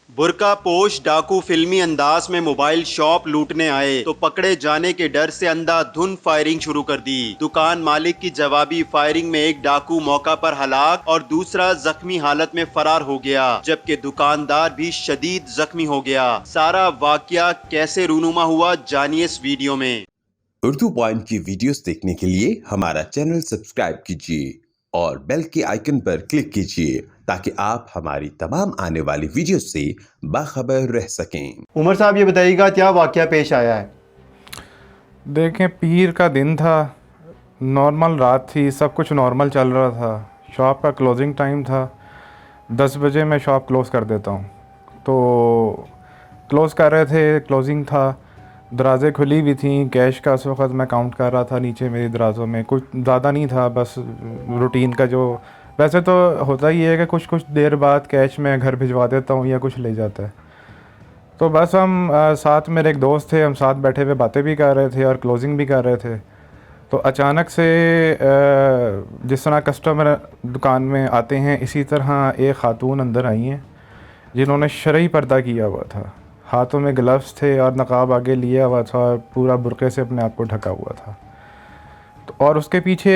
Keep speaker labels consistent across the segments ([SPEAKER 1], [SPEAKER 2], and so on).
[SPEAKER 1] बुर्का पोश डाकू फिल्मी अंदाज में मोबाइल शॉप लूटने आए तो पकड़े जाने के डर से अंधाधुंध फायरिंग शुरू कर दी। दुकान मालिक की जवाबी फायरिंग में एक डाकू मौका पर हलाक और दूसरा जख्मी हालत में फरार हो गया, जबकि दुकानदार भी शदीद जख्मी हो गया। सारा वाकया कैसे रूनुमा हुआ, जानिए इस वीडियो में।
[SPEAKER 2] उर्दू पॉइंट की वीडियोस देखने के लिए हमारा चैनल सब्सक्राइब कीजिए और बेल के आइकन पर क्लिक कीजिए ताकि आप हमारी तमाम आने वाली वीडियो से बाखबर रह सकें।
[SPEAKER 3] उमर साहब, ये बताइएगा क्या वाकया पेश आया है?
[SPEAKER 4] देखें, पीर का दिन था, नॉर्मल रात थी, सब कुछ नॉर्मल चल रहा था। शॉप का क्लोजिंग टाइम था, 10 बजे मैं शॉप क्लोज़ कर देता हूँ। तो क्लोज़ कर रहे थे, क्लोजिंग था, दराज़ें खुली हुई थी। कैश का उस वक़्त मैं काउंट कर रहा था नीचे मेरी दराज़ों में, कुछ ज़्यादा नहीं था, बस रूटीन का जो वैसे तो होता ही है कि कुछ कुछ देर बाद कैश मैं घर भिजवा देता हूँ या कुछ ले जाता है। तो बस हम साथ मेरे एक दोस्त थे, हम साथ बैठे हुए बातें भी कर रहे थे और क्लोजिंग भी कर रहे थे। तो अचानक से जिस तरह कस्टमर दुकान में आते हैं, इसी तरह एक ख़ातून अंदर आई हैं जिन्होंने शरई पर्दा किया हुआ था, हाथों में ग्लव्स थे और नकाब आगे लिया हुआ था और पूरा बुर्क़े से अपने आप को ढका हुआ था। तो और उसके पीछे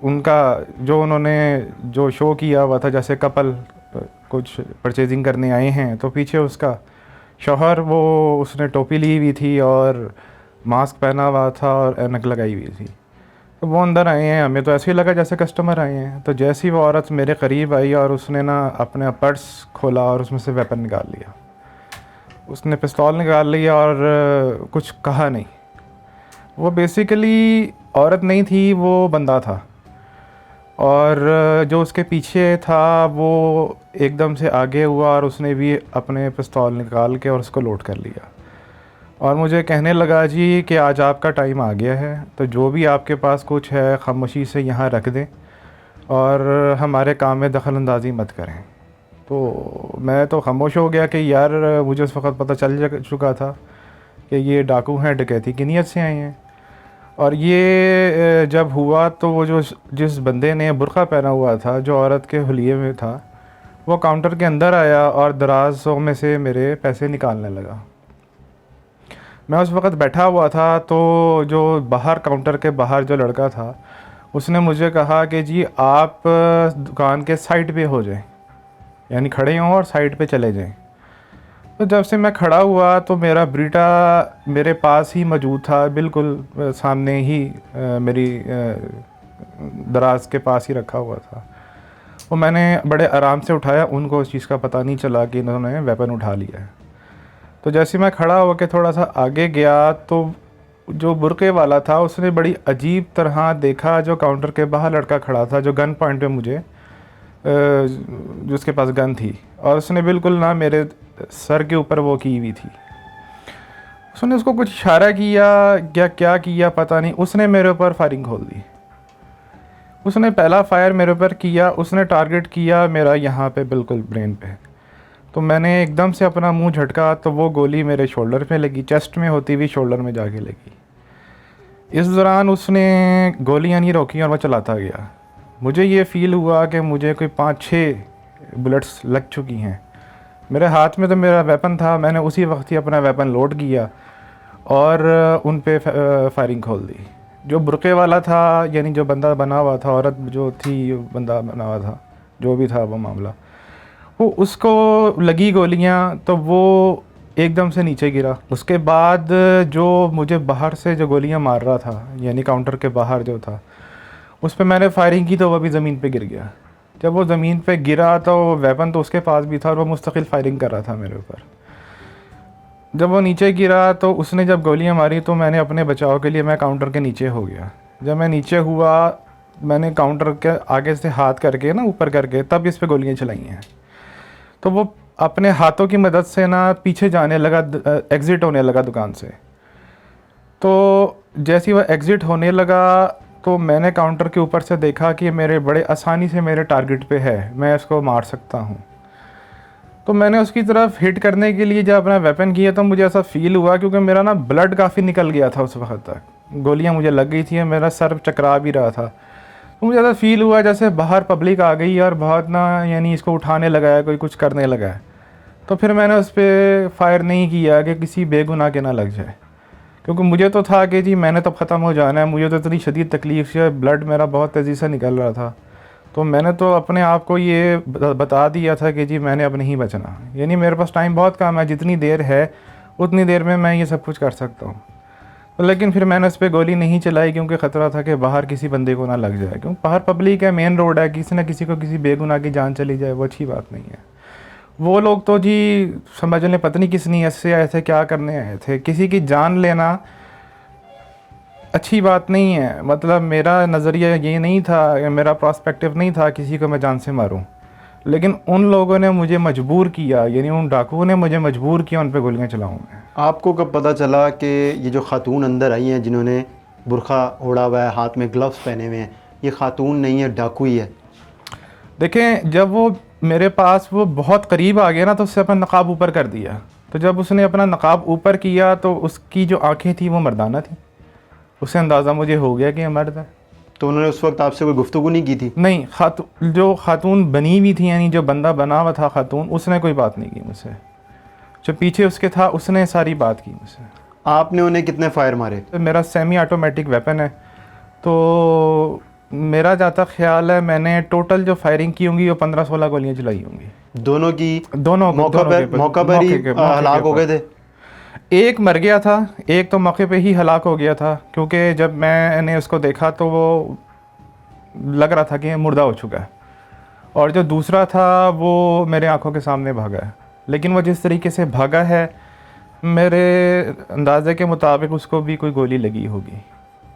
[SPEAKER 4] उनका उन्होंने जो शो किया हुआ था, जैसे कपल कुछ परचेजिंग करने आए हैं, तो पीछे उसका शौहर, वो उसने टोपी ली हुई थी और मास्क पहना हुआ था और ऐनक लगाई हुई थी। तो वो अंदर आए हैं, हमें तो ऐसे ही लगा जैसे कस्टमर आए हैं। तो जैसी वो औरत मेरे करीब आई और उसने ना अपना पर्स खोला और उसमें से वेपन निकाल लिया। उसने पिस्तौल निकाल लिया और कुछ कहा नहीं। वो बेसिकली औरत नहीं थी, वो बंदा था। और जो उसके पीछे था वो एकदम से आगे हुआ और उसने भी अपने पिस्तौल निकाल के और उसको लोड कर लिया और मुझे कहने लगा, जी कि आज आपका टाइम आ गया है, तो जो भी आपके पास कुछ है खामोशी से यहाँ रख दें और हमारे काम में दखल अंदाज़ी मत करें। तो मैं तो खामोश हो गया कि यार, मुझे उस वक़्त पता चल चुका था कि ये डाकू हैं, डकैती की नीयत से आए हैं। और ये जब हुआ तो वो जिस बंदे ने बुर्का पहना हुआ था, जो औरत के हुलिये में था, वो काउंटर के अंदर आया और दराज़ों में से मेरे पैसे निकालने लगा। मैं उस वक़्त बैठा हुआ था, तो जो बाहर काउंटर के बाहर जो लड़का था, उसने मुझे कहा कि जी आप दुकान के साइड पे हो जाएं, यानी खड़े हों और साइड पे चले जाएं। तो जब से मैं खड़ा हुआ तो मेरा ब्रीटा मेरे पास ही मौजूद था, बिल्कुल सामने ही मेरी दराज के पास ही रखा हुआ था। वो मैंने बड़े आराम से उठाया, उनको उस चीज़ का पता नहीं चला कि इन्होंने वेपन उठा लिया है। तो जैसे मैं खड़ा होकर थोड़ा सा आगे गया तो जो बुर्के वाला था उसने बड़ी अजीब तरह देखा जो काउंटर के बाहर लड़का खड़ा था, जो गन पॉइंट पे मुझे जिसके पास गन थी, और उसने बिल्कुल ना मेरे सर के ऊपर वो की हुई थी। उसने उसको कुछ इशारा किया, क्या किया पता नहीं, उसने मेरे ऊपर फायरिंग खोल दी। उसने पहला फायर मेरे ऊपर किया, उसने टारगेट किया मेरा यहाँ पे बिल्कुल ब्रेन पे। तो मैंने एकदम से अपना मुंह झटका तो वो गोली मेरे शोल्डर पे लगी, चेस्ट में होती हुई शोल्डर में जाके लगी। इस दौरान उसने गोलियाँ नहीं रोकी और वह चलाता गया। मुझे ये फ़ील हुआ कि मुझे कोई 5-6 बुलेट्स लग चुकी हैं। मेरे हाथ में तो मेरा वेपन था, मैंने उसी वक्त ही अपना वेपन लोड किया और उन पे फायरिंग खोल दी। जो बुर्के वाला था, यानी जो बंदा बना हुआ था, औरत जो थी बंदा बना हुआ था, जो भी था वो मामला, वो उसको लगी गोलियां तो वो एकदम से नीचे गिरा। उसके बाद जो मुझे बाहर से जो गोलियां मार रहा था, यानी काउंटर के बाहर जो था, उस पर मैंने फायरिंग की तो वह भी ज़मीन पे गिर गया। जब वो ज़मीन पे गिरा तो वेपन तो उसके पास भी था और वो मुस्तकिल फायरिंग कर रहा था मेरे ऊपर। जब वो नीचे गिरा तो उसने जब गोलियां मारी तो मैंने अपने बचाव के लिए मैं काउंटर के नीचे हो गया। जब मैं नीचे हुआ, मैंने काउंटर के आगे से हाथ करके ना ऊपर करके तब इस पर गोलियाँ चलाई हैं। तो वो अपने हाथों की मदद से ना पीछे जाने लगा, एग्ज़िट होने लगा दुकान से। तो जैसे ही वह एग्ज़िट होने लगा तो मैंने काउंटर के ऊपर से देखा कि मेरे बड़े आसानी से मेरे टारगेट पे है, मैं इसको मार सकता हूँ। तो मैंने उसकी तरफ हिट करने के लिए जब अपना वेपन किया तो मुझे ऐसा फ़ील हुआ, क्योंकि मेरा ना ब्लड काफ़ी निकल गया था उस वक्त तक, गोलियाँ मुझे लग गई थी, मेरा सर चकरा भी रहा था। तो मुझे ऐसा फ़ील हुआ जैसे बाहर पब्लिक आ गई और बहुत ना, यानी इसको उठाने लगा है, कोई कुछ करने लगा है। तो फिर मैंने उस पर फायर नहीं किया कि किसी बेगुनाह के ना लग जाए, क्योंकि मुझे तो था कि जी मैंने तो ख़त्म हो जाना है, मुझे तो इतनी शदीद तकलीफ़ से ब्लड मेरा बहुत तेज़ी से निकल रहा था। तो मैंने तो अपने आप को ये बता दिया था कि जी मैंने अब नहीं बचना, यानी मेरे पास टाइम बहुत कम है, जितनी देर है उतनी देर में मैं ये सब कुछ कर सकता हूँ। लेकिन फिर मैंने उस पर गोली नहीं चलाई, क्योंकि ख़तरा था कि बाहर किसी बंदे को ना लग जाए, क्योंकि बाहर पब्लिक है, मेन रोड है, किसी न किसी को किसी बेगुनाह की जान चली जाए वो अच्छी बात नहीं है। वो लोग तो जी समझ लें पता नहीं किस नीयत से आए थे, क्या करने आए थे। किसी की जान लेना अच्छी बात नहीं है, मतलब मेरा नज़रिया ये नहीं था, या मेरा प्रॉस्पेक्टिव नहीं था किसी को मैं जान से मारूं, लेकिन उन लोगों ने मुझे मजबूर किया, यानी उन डाकुओं ने मुझे मजबूर किया उन पे गोलियां चलाऊं मैं।
[SPEAKER 3] आपको कब पता चला कि ये जो खातून अंदर आई हैं जिन्होंने बुरखा ओढ़ा हुआ है, हाथ में ग्लव्स पहने हुए हैं, ये खातून नहीं है, डाकू ही है?
[SPEAKER 4] देखें, जब वो मेरे पास वो बहुत करीब आ गया ना, तो उससे अपना नकाब ऊपर कर दिया। तो जब उसने अपना नकाब ऊपर किया तो उसकी जो आंखें थी वो मर्दाना थी, उससे अंदाज़ा मुझे हो गया कि ये मर्द है।
[SPEAKER 3] तो उन्होंने उस वक्त आपसे कोई गुफ्तगू नहीं की थी?
[SPEAKER 4] नहीं, जो खातून बनी हुई थी, यानी जो बंदा बना हुआ था खातून, उसने कोई बात नहीं की मुझसे। जो पीछे उसके था उसने सारी बात की मुझसे।
[SPEAKER 3] आपने उन्हें कितने फायर मारे?
[SPEAKER 4] तो मेरा सेमी ऑटोमेटिक वेपन है, तो मेरा जाता ख्याल है मैंने टोटल जो फायरिंग की होंगी वो 15-16 गोलियां चलाई होंगी।
[SPEAKER 3] दोनों की
[SPEAKER 4] दोनों
[SPEAKER 3] मौका पर ही हलाक हो गए थे?
[SPEAKER 4] एक मर गया था, एक तो मौके पे ही हलाक हो गया था, क्योंकि जब मैंने उसको देखा तो वो लग रहा था कि मुर्दा हो चुका है, और जो दूसरा था वो मेरे आंखों के सामने भागा है। लेकिन वो जिस तरीके से भागा है, मेरे अंदाजे के मुताबिक उसको भी कोई गोली लगी होगी।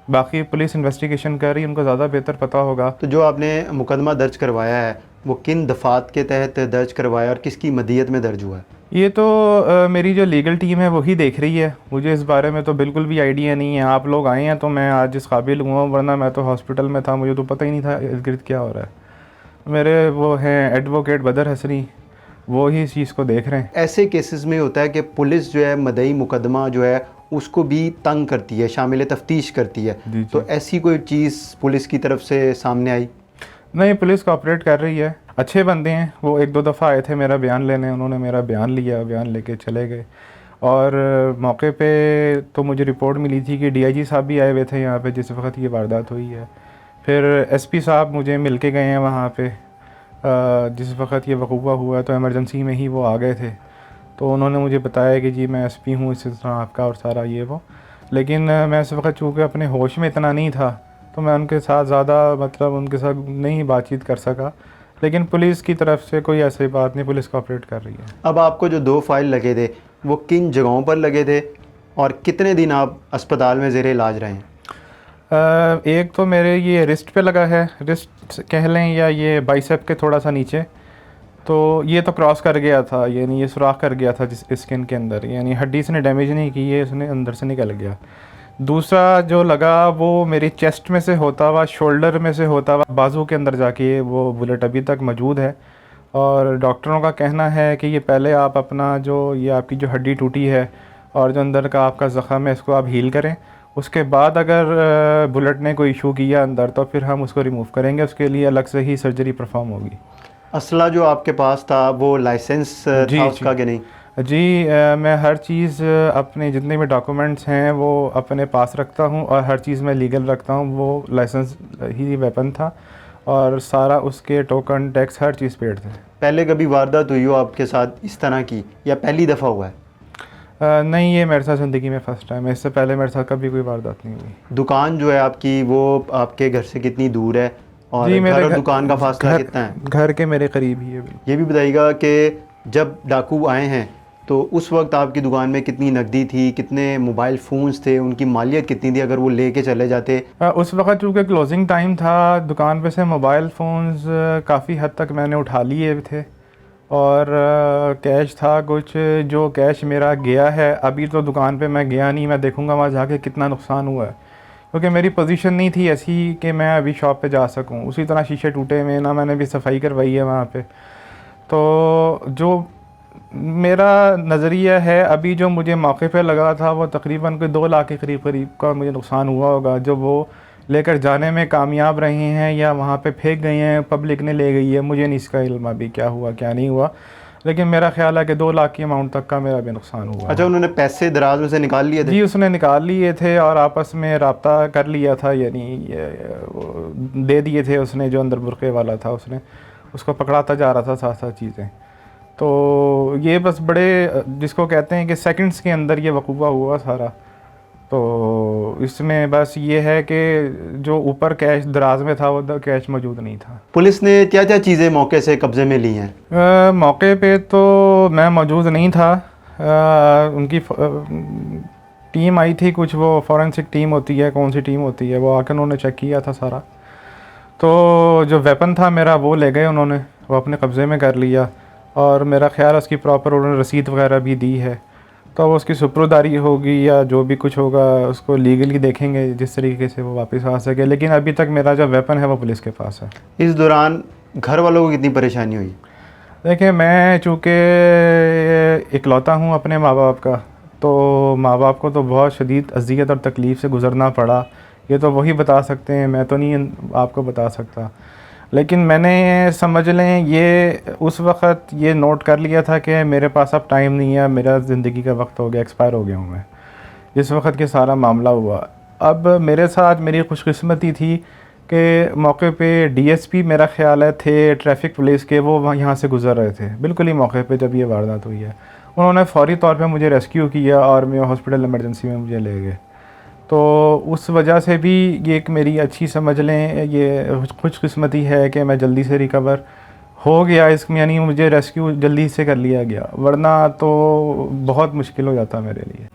[SPEAKER 4] बाकी पुलिस इन्वेस्टिगेशन कर रही है, उनको ज़्यादा बेहतर पता होगा।
[SPEAKER 3] तो जो आपने मुकदमा दर्ज करवाया है वो किन दफ़ात के तहत दर्ज करवाया और किसकी मदीयत में दर्ज हुआ है?
[SPEAKER 4] ये तो मेरी जो लीगल टीम है वही देख रही है, मुझे इस बारे में तो बिल्कुल भी आइडिया नहीं है। आप लोग आए हैं तो मैं आज इस काबिल हुआ, वरना मैं तो हॉस्पिटल में था, मुझे तो पता ही नहीं था इर्द गिर्द क्या हो रहा है। मेरे वो हैं एडवोकेट बदर हसनी, वो ही इस चीज़ को देख रहे हैं।
[SPEAKER 3] ऐसे केसेस में होता है कि पुलिस जो है मदई मुकदमा जो है उसको भी तंग करती है, शामिल तफ्तीश करती है।
[SPEAKER 4] जी।
[SPEAKER 3] तो ऐसी कोई चीज़ पुलिस की तरफ से सामने आई?
[SPEAKER 4] नहीं, पुलिस कोऑपरेट कर रही है, अच्छे बंदे हैं। वो एक दो दफ़ा आए थे मेरा बयान लेने, उन्होंने मेरा बयान लिया, बयान लेके चले गए। और मौके पे तो मुझे रिपोर्ट मिली थी कि डीआईजी साहब भी आए हुए थे यहाँ पे जिस वक्त ये वारदात हुई है। फिर एसपी साहब मुझे मिल के गए हैं वहाँ पे, जिस वक्त ये वक़ूआ हुआ तो इमरजेंसी में ही वो आ गए थे। तो उन्होंने मुझे बताया कि जी मैं एसपी हूँ इस तरह आपका, और सारा ये वो। लेकिन मैं इस वक्त चूँकि अपने होश में इतना नहीं था, तो मैं उनके साथ ज़्यादा मतलब उनके साथ नहीं बातचीत कर सका। लेकिन पुलिस की तरफ से कोई ऐसी बात नहीं, पुलिस कोऑपरेट कर रही है।
[SPEAKER 3] अब आपको जो 2 फाइल लगे थे वो किन जगहों पर लगे थे और कितने दिन आप अस्पताल में ज़ेरे इलाज रहे हैं?
[SPEAKER 4] एक तो मेरे ये रिस्ट पे लगा है, रिस्ट कह लें या ये बाइसेप के थोड़ा सा नीचे, तो ये तो क्रॉस कर गया था, यानी ये सुराख कर गया था जिस स्किन के अंदर, यानी हड्डी इसने डैमेज नहीं की है, इसने अंदर से निकल गया। दूसरा जो लगा वो मेरी चेस्ट में से होता हुआ, शोल्डर में से होता हुआ बाजू के अंदर जाके वो बुलेट अभी तक मौजूद है। और डॉक्टरों का कहना है कि ये पहले आप अपना जो ये आपकी जो हड्डी टूटी है और जो अंदर का आपका ज़ख़म है इसको आप हील करें, उसके बाद अगर बुलेट ने कोई इशू किया अंदर तो फिर हम उसको रिमूव करेंगे, उसके लिए अलग से ही सर्जरी परफॉर्म होगी।
[SPEAKER 3] असला जो आपके पास था वो लाइसेंस था उसका कि नहीं?
[SPEAKER 4] जी, मैं हर चीज़ अपने जितने भी डॉक्यूमेंट्स हैं वो अपने पास रखता हूँ, और हर चीज़ मैं लीगल रखता हूँ। वो लाइसेंस ही वेपन था और सारा उसके टोकन टैक्स हर चीज़ पेड थे।
[SPEAKER 3] पहले कभी वारदात हुई हो आपके साथ इस तरह की, या पहली दफ़ा हुआ है?
[SPEAKER 4] नहीं, ये मेरे साथ ज़िंदगी में फ़र्स्ट टाइम है, इससे पहले मेरे साथ कभी कोई वारदात नहीं हुई।
[SPEAKER 3] दुकान जो है आपकी वो आपके घर से कितनी दूर है और
[SPEAKER 4] जी,
[SPEAKER 3] घर और दुकान का फासला कितना है?
[SPEAKER 4] घर के मेरे करीब ही है।
[SPEAKER 3] ये भी बताइएगा कि जब डाकू आए हैं तो उस वक्त आपकी दुकान में कितनी नकदी थी, कितने मोबाइल फ़ोन्स थे, उनकी मालियत कितनी थी अगर वो लेके चले जाते?
[SPEAKER 4] उस वक्त चूँकि क्लोजिंग टाइम था, दुकान पे से मोबाइल फ़ोन्स काफ़ी हद तक मैंने उठा लिए थे, और कैश था कुछ, जो कैश मेरा गया है। अभी तो दुकान पे मैं गया नहीं, मैं देखूंगा वहाँ जाके कितना नुकसान हुआ है, क्योंकि मेरी पोजीशन नहीं थी ऐसी कि मैं अभी शॉप पे जा सकूं। उसी तरह शीशे टूटे हुए ना, मैंने भी सफाई करवाई है वहाँ पे। तो जो मेरा नज़रिया है, अभी जो मुझे मौके पे लगा था वो तकरीबन कोई 2 लाख के करीब का मुझे नुकसान हुआ होगा, जो वो लेकर जाने में कामयाब रहे हैं या वहाँ पे फेंक गए हैं, पब्लिक ने ले गई है, मुझे नहीं इसका इल्म अभी क्या हुआ क्या नहीं हुआ। लेकिन मेरा ख्याल है कि 2 लाख की अमाउंट तक का मेरा भी नुकसान हुआ।
[SPEAKER 3] अच्छा, उन्होंने पैसे दराज में से निकाल लिए थे?
[SPEAKER 4] जी, उसने निकाल लिए थे और आपस में रब्ता कर लिया था, यानी दे दिए थे उसने, जो अंदर बुरक़े वाला था उसने उसको पकड़ाता जा रहा था साथ साथ चीज़ें। तो ये बस बड़े जिसको कहते हैं कि सेकंड्स के अंदर ये वकूआ हुआ सारा। तो इसमें बस ये है कि जो ऊपर कैश दराज में था वो कैश मौजूद नहीं था।
[SPEAKER 3] पुलिस ने क्या क्या चीज़ें मौके से कब्ज़े में ली हैं?
[SPEAKER 4] मौके पे तो मैं मौजूद नहीं था। उनकी टीम आई थी कुछ, वो फॉरेंसिक टीम होती है, कौन सी टीम होती है, वो आकर उन्होंने चेक किया था सारा। तो जो वेपन था मेरा वो ले गए उन्होंने, वो अपने कब्ज़े में कर लिया और मेरा ख्याल है उसकी प्रॉपर उन्होंने रसीद वगैरह भी दी है। तो उसकी सुपुर्दारी होगी या जो भी कुछ होगा उसको लीगली देखेंगे जिस तरीके से वो वापस आ सके। लेकिन अभी तक मेरा जो वेपन है वो पुलिस के पास है।
[SPEAKER 3] इस दौरान घर वालों को कितनी परेशानी हुई?
[SPEAKER 4] देखिए, मैं चूँकि इकलौता हूँ अपने माँ बाप का, तो माँ बाप को तो बहुत शदीद अज़ियत और तकलीफ़ से गुज़रना पड़ा। ये तो वही बता सकते हैं, मैं तो नहीं आपको बता सकता। लेकिन मैंने समझ लें ये उस वक़्त ये नोट कर लिया था कि मेरे पास अब टाइम नहीं है, मेरा ज़िंदगी का वक्त हो गया, एक्सपायर हो गया हूँ मैं, जिस वक़्त के सारा मामला हुआ। अब मेरे साथ मेरी खुशकिस्मती थी कि मौके पे डीएसपी मेरा ख्याल है थे ट्रैफिक पुलिस के, वो यहाँ से गुज़र रहे थे बिल्कुल ही मौके पे जब ये वारदात हुई है। उन्होंने फ़ौरी तौर पे मुझे रेस्क्यू किया और मैं हॉस्पिटल इमरजेंसी में मुझे ले गए। तो उस वजह से भी ये एक मेरी अच्छी समझ लें ये खुशकिस्मती है कि मैं जल्दी से रिकवर हो गया इसमें, यानी मुझे रेस्क्यू जल्दी से कर लिया गया, वरना तो बहुत मुश्किल हो जाता मेरे लिए।